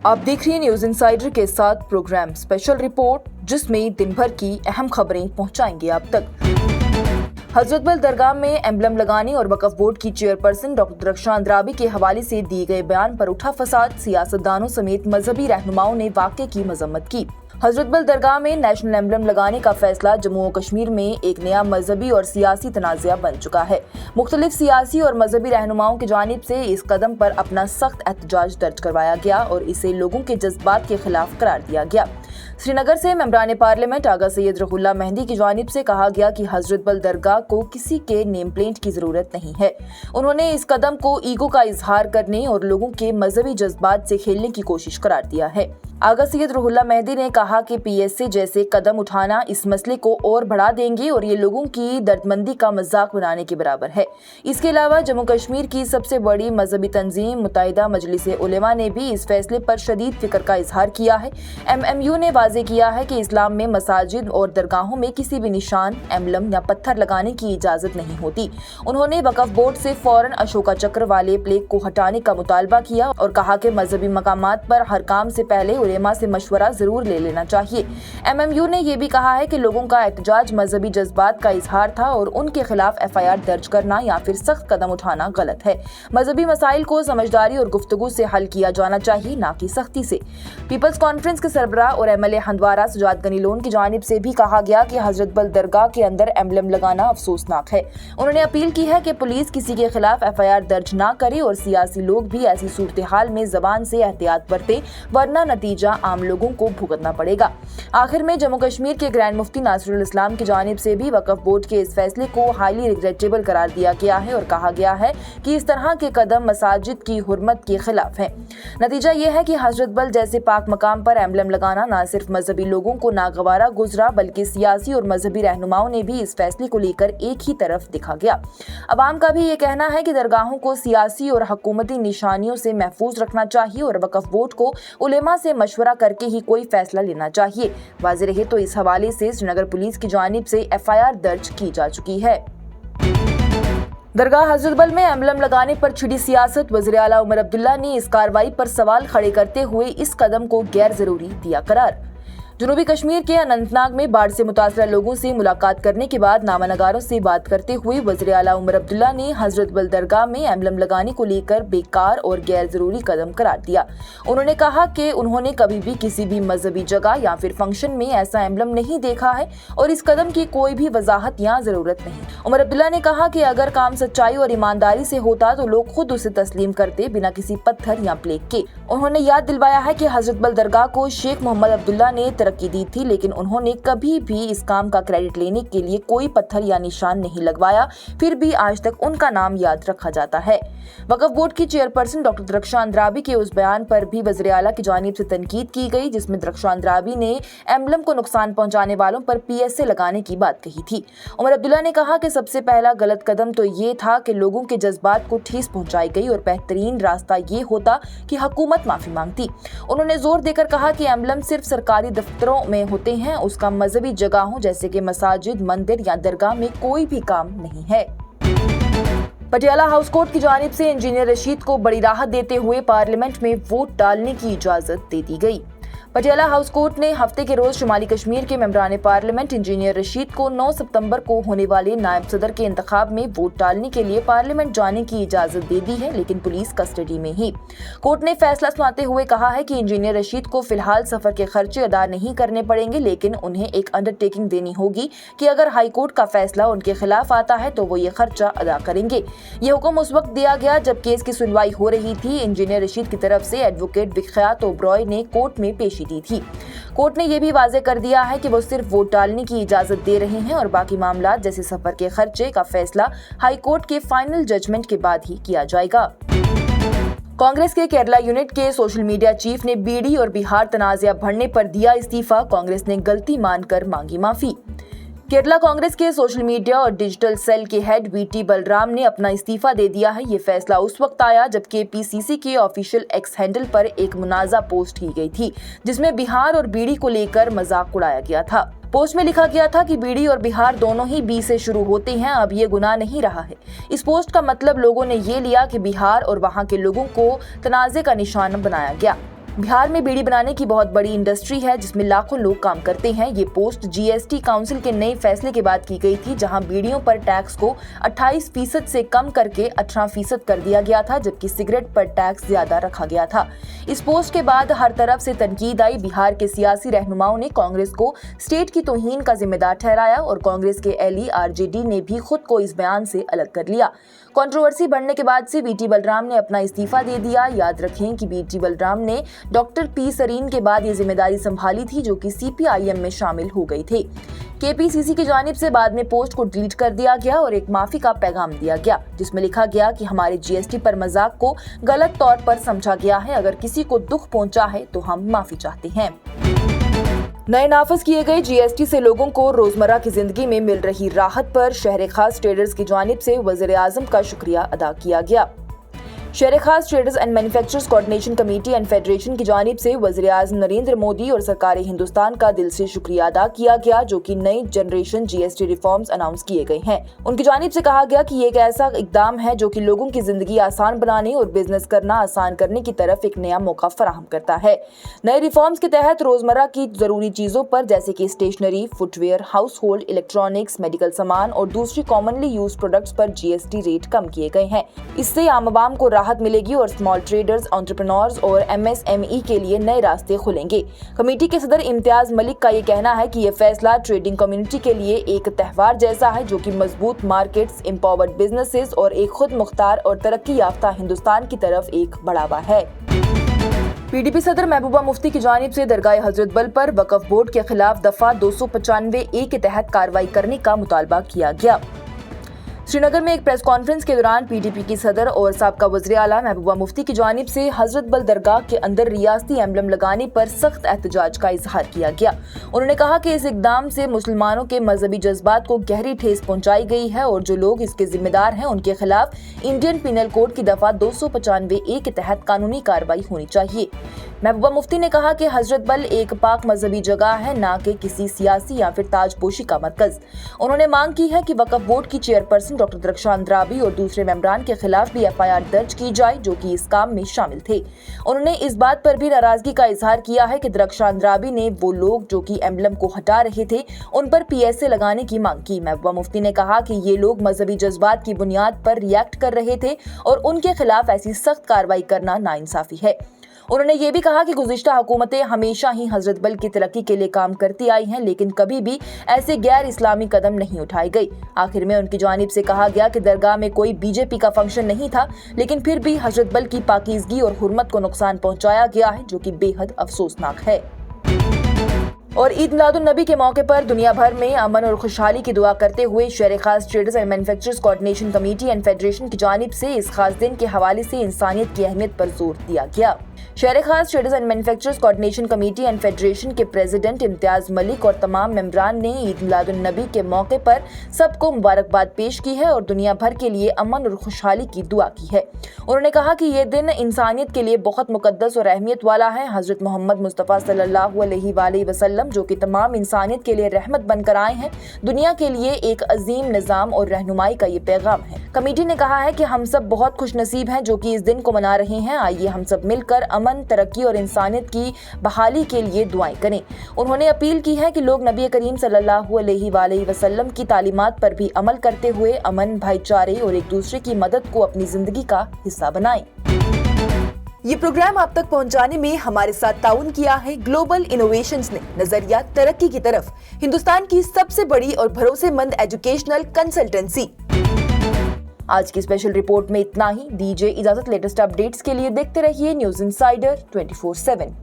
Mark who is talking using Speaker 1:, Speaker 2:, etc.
Speaker 1: आप देख रही हैं न्यूज इनसाइडर के साथ प्रोग्राम स्पेशल रिपोर्ट, जिसमें दिन भर की अहम खबरें पहुंचाएंगे आप तक। हजरतबल दरगाह में एम्बलम लगाने और वक्फ बोर्ड की चेयरपर्सन डॉक्टर रक्षा अंद्राबी के हवाले से दिए गए बयान पर उठा फसाद। सियासतदानों समेत मजहबी रहनुमाओं ने वाक़े की मजम्मत की। हजरतबल दरगाह में नेशनल एम्बलम लगाने का फैसला जम्मू और कश्मीर में एक नया मजहबी और सियासी तनाज़ा बन चुका है। मुख्तलिफ सियासी और मजहबी रहनुमाओं की जानिब से इस कदम पर अपना सख्त एहतजाज दर्ज करवाया गया और इसे लोगों के जज्बात के खिलाफ करार दिया गया। श्रीनगर से मेंबरान पार्लियामेंट आगा सैयद रुहुल्लाह मेहंदी की जानिब से कहा गया कि हजरतबल दरगाह को किसी के नेम प्लेट की जरूरत नहीं है। उन्होंने इस कदम को ईगो का इजहार करने और लोगों के मजहबी जज्बात से खेलने की कोशिश करार दिया है। आगा सैयद रुहुल्लाह मेहंदी ने कहा कि पीएसए जैसे कदम उठाना इस मसले को और बढ़ा देंगे और ये लोगों की दर्दमंदी का मजाक बनाने के बराबर है। इसके अलावा जम्मू कश्मीर की सबसे बड़ी मजहबी तंजीम मुत्तहिदा मजलिस उलेमा ने भी इस फैसले पर शदीद फिक्र का इजहार किया है। MMU ने वाज़ेह किया है कि इस्लाम में मसाजिद और दरगाहों में किसी भी निशान, एम्बलम या पत्थर लगाने की इजाज़त नहीं होती। उन्होंने वक्फ बोर्ड से फौरन अशोका चक्र वाले प्लेग को हटाने का मुतालबा किया और कहा कि मजहबी मकामात पर हर काम से पहले उलेमा से मशवरा जरूर ले लेना चाहिए। MMU ने यह भी कहा है कि लोगों का एहतजाज मजहबी जज्बात का इजहार था और उनके खिलाफ FIR दर्ज करना या फिर सख्त कदम उठाना गलत है। मजहबी मसाइल को समझदारी और गुफ्तगू से हल किया जाना चाहिए, ना कि सख्ती से। पीपल्स कॉन्फ्रेंस के सरबराह और MLA हंदवारा सजाद गनी लोन की जानिब से भी कहा गया कि हजरतबल दरगाह के अंदर एम्बलम लगाना अफसोसनाक है। उन्होंने अपील की है कि पुलिस किसी के खिलाफ FIR दर्ज ना करे और सियासी लोग भी ऐसी सूरत हाल में जबान से एहतियात बरतें, वरना नतीजा आम लोगों को भुगतना पड़ेगा। आखिर में जम्मू कश्मीर के ग्रैंड मुफ्ती नासिरुल इस्लाम की जानिब से भी वक्फ बोर्ड के इस फैसले को हाईली रिग्रेटेबल करार दिया गया है और कहा गया है कि इस तरह के कदम मसाजिद की हुर्मत के खिलाफ है। नतीजा यह है कि हजरतबल जैसे पाक मकाम पर एम्बलम लगाना न सिर्फ मजहबी लोगों को नागवारा गुजरा, बल्कि सियासी और मजहबी रहनुमाओं ने भी इस फैसले को लेकर एक ही तरफ दिखा गया। अवाम का भी ये कहना है कि दरगाहों को सियासी और हुकूमती निशानियों से महफूज रखना चाहिए और वक्फ बोर्ड को उलेमा से मशवरा करके ही कोई फैसला लेना चाहिए। वाज़ेह रहे तो इस हवाले से श्रीनगर पुलिस की जानिब से FIR दर्ज की जा चुकी है। दरगाह हजरतबल में एम्बलम लगाने पर छिड़ी सियासत। वज़ीर आला उमर अब्दुल्ला ने इस कार्रवाई पर सवाल खड़े करते हुए इस कदम को गैर जरूरी दिया करार। जनूबी कश्मीर के अनंतनाग में बाढ़ से मुतासरा लोगों से मुलाकात करने के बाद नामानगारों से बात करते हुए वज़ीर आला उमर अब्दुल्ला ने हजरतबल दरगाह में एम्बलम लगाने को लेकर बेकार और गैर जरूरी कदम करार दिया। उन्होंने कहा कि उन्होंने कभी भी किसी भी मजहबी जगह या फिर फंक्शन में ऐसा एम्बलम नहीं देखा है और इस कदम की कोई भी वजाहत या जरूरत नहीं। उमर अब्दुल्ला ने कहा कि अगर काम सच्चाई और ईमानदारी से होता तो लोग खुद उसे तस्लीम करते, बिना किसी पत्थर या प्लेग के। उन्होंने याद दिलवाया है कि हजरतबल दरगाह को शेख मोहम्मद अब्दुल्ला ने तरक्की दी थी, लेकिन उन्होंने कभी भी इस काम का क्रेडिट लेने के लिए कोई पत्थर या निशान नहीं लगवाया, फिर भी आज तक उनका नाम याद रखा जाता है। वक्फ बोर्ड की चेयरपर्सन डॉक्टर रक्षा अंद्राबी के उस बयान पर भी वज़ीर आला की जानिब से तनकीद की गई, जिसमें रक्षा अंद्राबी ने एम्बलम को नुकसान पहुंचाने वालों पर PSA लगाने की बात कही थी। उमर अब्दुल्ला ने कहा कि सबसे पहला गलत कदम तो ये था कि लोगों के जज्बात को ठेस पहुंचाई गई और बेहतरीन रास्ता ये होता कि हुकूमत माफी मांगती। उन्होंने जोर देकर कहा कि एम्बलम सिर्फ सरकारी दफ्तरों में होते हैं, उसका मजहबी जगहों जैसे कि मसाजिद, मंदिर या दरगाह में कोई भी काम नहीं है। पटियाला हाउस कोर्ट की जानिब से इंजीनियर रशीद को बड़ी राहत देते हुए पार्लियामेंट में वोट डालने की इजाजत दे दी गई। पटियाला हाउस कोर्ट ने हफ्ते के रोज शुमाली कश्मीर के मेंबरान पार्लियामेंट इंजीनियर रशीद को 9 सितंबर को होने वाले नायब सदर के इंतखाब में वोट डालने के लिए पार्लियामेंट जाने की इजाजत दे दी है, लेकिन पुलिस कस्टडी में ही। कोर्ट ने फैसला सुनाते हुए कहा है कि इंजीनियर रशीद को फिलहाल सफर के खर्चे अदा नहीं करने पड़ेंगे, लेकिन उन्हें एक अंडरटेकिंग देनी होगी कि अगर हाई कोर्ट का फैसला उनके खिलाफ आता है तो वो ये खर्चा अदा करेंगे। ये हुक्म उस वक्त दिया गया जब केस की सुनवाई हो रही थी। इंजीनियर रशीद की तरफ से एडवोकेट विख्यात ओबरॉय ने कोर्ट में पेशी दी थी। कोर्ट ने यह भी वाज़ेह कर दिया है कि वो सिर्फ वोट डालने की इजाजत दे रहे हैं और बाकी मामला जैसे सफर के खर्चे का फैसला हाई कोर्ट के फाइनल जजमेंट के बाद ही किया जाएगा। कांग्रेस के केरला यूनिट के सोशल मीडिया चीफ ने बीडी और बिहार तनाज़ा बढ़ने पर दिया इस्तीफा। कांग्रेस ने गलती मानकर मांगी माफी। केरला कांग्रेस के सोशल मीडिया और डिजिटल सेल के हेड VT बलराम ने अपना इस्तीफा दे दिया है। ये फैसला उस वक्त आया जब KPCC के ऑफिशियल एक्स हैंडल पर एक मुनाज़ा पोस्ट की गई थी, जिसमें बिहार और बीडी को लेकर मजाक उड़ाया गया था। पोस्ट में लिखा गया था कि बीडी और बिहार दोनों ही बी से शुरू होते हैं, अब ये गुनाह नहीं रहा है। इस पोस्ट का मतलब लोगों ने ये लिया कि बिहार और वहाँ के लोगों को तनाज़े का निशाना बनाया गया। बिहार में बीड़ी बनाने की बहुत बड़ी इंडस्ट्री है जिसमें लाखों लोग काम करते हैं। ये पोस्ट जीएसटी काउंसिल के नए फैसले के बाद की गई थी, जहां बीड़ियों पर टैक्स को 28% से कम करके 18% कर दिया गया था, जबकि सिगरेट पर टैक्स ज्यादा रखा गया था। इस पोस्ट के बाद हर तरफ से तनकीद आई। बिहार के सियासी रहनुमाओं ने कांग्रेस को स्टेट की तौहीन का जिम्मेदार ठहराया और कांग्रेस के एली आरजेडी ने भी खुद को इस बयान से अलग कर लिया। कंट्रोवर्सी बढ़ने के बाद से बीटी बलराम ने अपना इस्तीफा दे दिया। याद रखें कि बीटी बलराम ने डॉक्टर पी सरीन के बाद ये जिम्मेदारी संभाली थी, जो कि सीपीआईएम में शामिल हो गए थे। केपीसीसी की जानिब से बाद में पोस्ट को डिलीट कर दिया गया और एक माफी का पैगाम दिया गया, जिसमें लिखा गया कि हमारे जीएसटी पर मजाक को गलत तौर पर समझा गया है। अगर किसी को दुख पहुंचा है तो हम माफी चाहते हैं। नए नाफिज किए गए जीएसटी से लोगों को रोजमर्रा की जिंदगी में मिल रही राहत पर शहर खास ट्रेडर्स की जानिब से वज़ीर आज़म का शुक्रिया अदा किया गया। शहर खास traders and manufacturers coordination committee and federation की जानिब से वज़ीर आज़म नरेंद्र मोदी और सरकार हिंदुस्तान का दिल से शुक्रिया अदा किया गया, जो कि नई जनरेशन जीएसटी रिफॉर्म्स अनाउंस किए गए हैं। उनकी जानिब से कहा गया कि ये एक ऐसा इकदाम है जो कि लोगों की जिंदगी आसान बनाने और बिजनेस करना आसान करने की तरफ एक नया मौका फराहम करता है। नए रिफॉर्म्स के तहत रोजमर्रा की जरूरी चीजों पर जैसे कि stationery, footwear, household, electronics, medical सामान और दूसरी कॉमनली यूज प्रोडक्ट्स पर जीएसटी रेट कम किए गए हैं। इससे आम आवाम को राहत मिलेगी और स्मॉल ट्रेडर्स, एंटरप्रेन्योर्स और एमएसएमई के लिए नए रास्ते खुलेंगे। कमेटी के सदर इम्तियाज मलिक का ये कहना है कि ये फैसला ट्रेडिंग कम्युनिटी के लिए एक त्योहार जैसा है, जो कि मजबूत मार्केट्स, एम्पावर्ड बिजनेसेस और एक खुद मुख्तार और तरक्की याफ्ता हिंदुस्तान की तरफ एक बढ़ावा है। पीडीपी सदर महबूबा मुफ्ती की जानिब से दरगाह हजरत बल पर वक्फ बोर्ड के खिलाफ दफा 295A के तहत कार्रवाई करने का मुतालबा किया गया। श्रीनगर में एक प्रेस कॉन्फ्रेंस के दौरान पीडीपी की सदर और साबका वज़ीर आला महबूबा मुफ्ती की जानिब से हजरत बल दरगाह के अंदर रियासती एम्बलम लगाने पर सख्त एहतजाज का इजहार किया गया। उन्होंने कहा कि इस इकदाम से मुसलमानों के मजहबी जज्बात को गहरी ठेस पहुंचाई गई है और जो लोग इसके जिम्मेदार हैं उनके खिलाफ इंडियन पीनल कोड की दफा 295A के तहत कानूनी कार्रवाई होनी चाहिए। महबूबा मुफ्ती ने कहा कि हजरत बल एक पाक मजहबी जगह है, न कि किसी सियासी या फिर ताजपोशी का मरकज। उन्होंने मांग की है कि वक्फ बोर्ड की चेयरपर्सन डॉक्टर दरख्शां अंद्राबी और दूसरे मेंबरान के खिलाफ भी एफआईआर दर्ज की जाए, जो कि इस काम में शामिल थे। उन्होंने इस बात पर भी नाराजगी का इजहार किया है कि दरख्शां अंद्राबी ने वो लोग जो कि एम्बलम को हटा रहे थे उन पर पीएसए लगाने की मांग की। महबूबा मुफ्ती ने कहा कि ये लोग मजहबी जज्बात की बुनियाद पर रिएक्ट कर रहे थे और उनके खिलाफ ऐसी सख्त कार्रवाई करना नाइंसाफी है। उन्होंने ये भी कहा कि गुज़िश्ता हुकूमतें हमेशा ही हजरत बल की तरक्की के लिए काम करती आई हैं, लेकिन कभी भी ऐसे गैर इस्लामी कदम नहीं उठाए गए। आखिर में उनकी जानिब से कहा गया कि दरगाह में कोई बीजेपी का फंक्शन नहीं था, लेकिन फिर भी हजरत बल की पाकीज़गी और हुर्मत को नुकसान पहुंचाया गया है, जो कि बेहद अफसोसनाक है। और ईद मिलादुन्नबी के मौके पर दुनिया भर में अमन और खुशहाली की दुआ करते हुए शहर खास traders and manufacturers coordination committee and federation की जानिब से इस खास दिन के हवाले से इंसानियत की अहमियत पर जोर दिया गया। शहर खास traders and manufacturers coordination committee and federation के प्रेसिडेंट इम्तियाज मलिक और तमाम मेंबरान ने ईद मिलादुन्नबी के मौके पर सबको मुबारकबाद पेश की है और दुनिया भर के लिए अमन और खुशहाली की दुआ की है। उन्होंने कहा कि ये दिन इंसानियत के लिए बहुत मुकद्दस और अहमियत वाला है। हजरत मोहम्मद मुस्तफ़ा सल्लल्लाहु अलैहि वसल्लम, जो कि तमाम इंसानियत के लिए रहमत बनकर आए हैं, दुनिया के लिए एक अजीम निज़ाम और रहनुमाई का ये पैगाम है। कमेटी ने कहा है कि हम सब बहुत खुशनसीब हैं जो कि इस दिन को मना रहे हैं। आइए हम सब मिलकर अमन, तरक्की और इंसानियत की बहाली के लिए दुआएं करें। उन्होंने अपील की है कि लोग नबी करीम सल्लल्लाहु अलैहि वसल्लम की तालीमात पर भी अमल करते हुए अमन, भाईचारे और एक दूसरे की मदद को अपनी जिंदगी का हिस्सा बनाएं। ये प्रोग्राम आप तक पहुंचाने में हमारे साथ ताउन किया है ग्लोबल इनोवेशंस ने। नजरिया तरक्की की तरफ, हिंदुस्तान की सबसे बड़ी और भरोसेमंद एजुकेशनल कंसल्टेंसी। आज की स्पेशल रिपोर्ट में इतना ही। दीजिए इजाजत। लेटेस्ट अपडेट्स के लिए देखते रहिए न्यूज़ इनसाइडर 24/7।